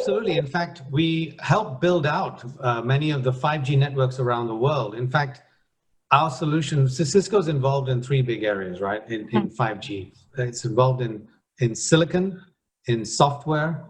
Absolutely. In fact, we help build out many of the 5G networks around the world. In fact, our solution, Cisco's involved in three big areas, right, in 5G. It's involved in silicon, in software,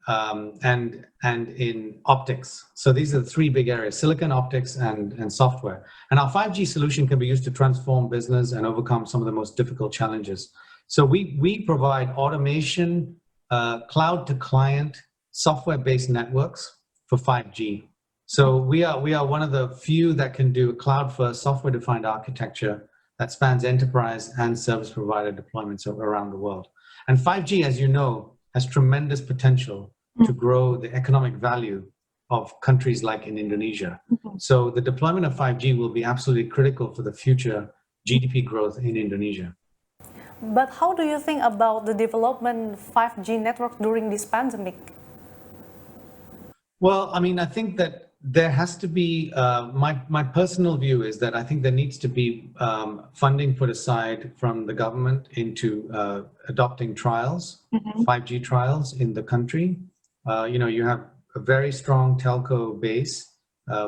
and in optics. So these are the three big areas: silicon, optics, and software. And our 5G solution can be used to transform business and overcome some of the most difficult challenges. So we provide automation, cloud-to-client, software-based networks for 5G. So we are one of the few that can do a cloud-first, software-defined architecture that spans enterprise and service provider deployments around the world. And 5G, as you know, has tremendous potential to grow the economic value of countries like in Indonesia. So the deployment of 5G will be absolutely critical for the future GDP growth in Indonesia. But how do you think about the development 5G network during this pandemic? Well, I mean, I think that there has to be, my personal view is that I think there needs to be funding put aside from the government into adopting trials, 5G trials in the country. You know, you have a very strong telco base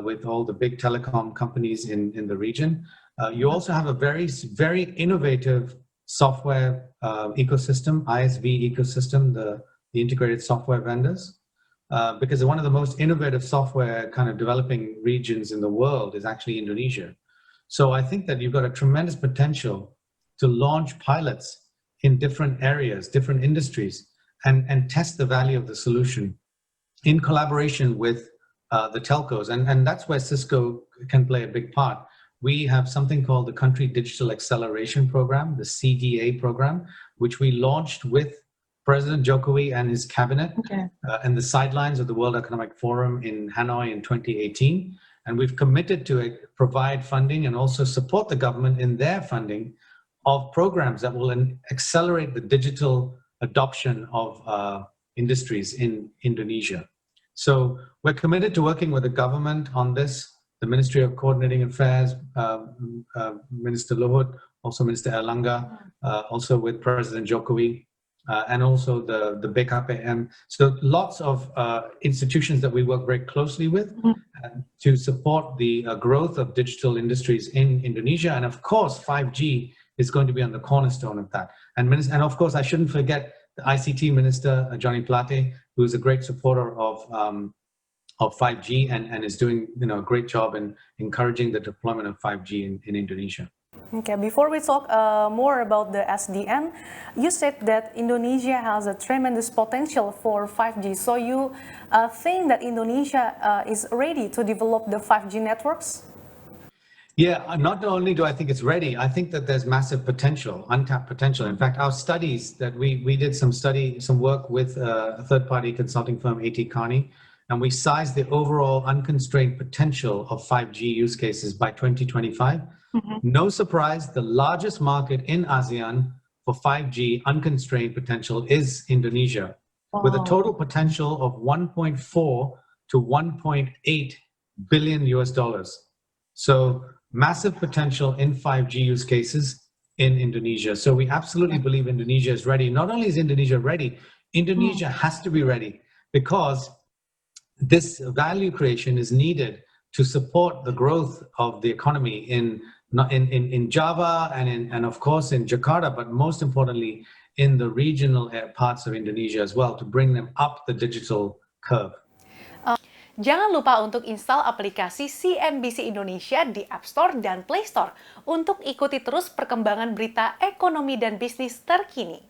with all the big telecom companies in the region. You also have a very innovative software ecosystem, ISV ecosystem, the integrated software vendors. Because one of the most innovative software kind of developing regions in the world is actually Indonesia. So I think that you've got a tremendous potential to launch pilots in different areas, different industries, and test the value of the solution in collaboration with the telcos. And that's where Cisco can play a big part. We have something called the Country Digital Acceleration Program, the CDA program, which we launched with President Jokowi and his cabinet and the sidelines of the World Economic Forum in Hanoi in 2018. And we've committed to provide funding and also support the government in their funding of programs that will accelerate the digital adoption of industries in Indonesia. So we're committed to working with the government on this, the Ministry of Coordinating Affairs, Minister Luhut, also Minister Erlangga, also with President Jokowi. And also the BKPM. So lots of institutions that we work very closely with to support the growth of digital industries in Indonesia. And of course, 5G is going to be on the cornerstone of that. And of course, I shouldn't forget the ICT Minister, Johnny Plate, who is a great supporter of 5G and is doing a great job in encouraging the deployment of 5G in Indonesia. Okay, before we talk more about the SDN, you said that Indonesia has a tremendous potential for 5G. So you think that Indonesia is ready to develop the 5G networks? Yeah, not only do I think it's ready, I think that there's massive potential, untapped potential. In fact, our studies that we did some work with a third-party consulting firm, A.T. Kearney, and we sized the overall unconstrained potential of 5G use cases by 2025. No surprise, the largest market in ASEAN for 5G unconstrained potential is Indonesia, with a total potential of 1.4 to 1.8 billion US dollars. So massive potential in 5G use cases in Indonesia. So we absolutely believe Indonesia is ready. Not only is Indonesia ready, Indonesia has to be ready, because this value creation is needed to support the growth of the economy in Java and of course in Jakarta, but most importantly in the regional parts of Indonesia as well, to bring them up the digital curve. Jangan lupa untuk install aplikasi CNBC Indonesia di App Store dan Play Store untuk ikuti terus perkembangan berita ekonomi dan bisnis terkini.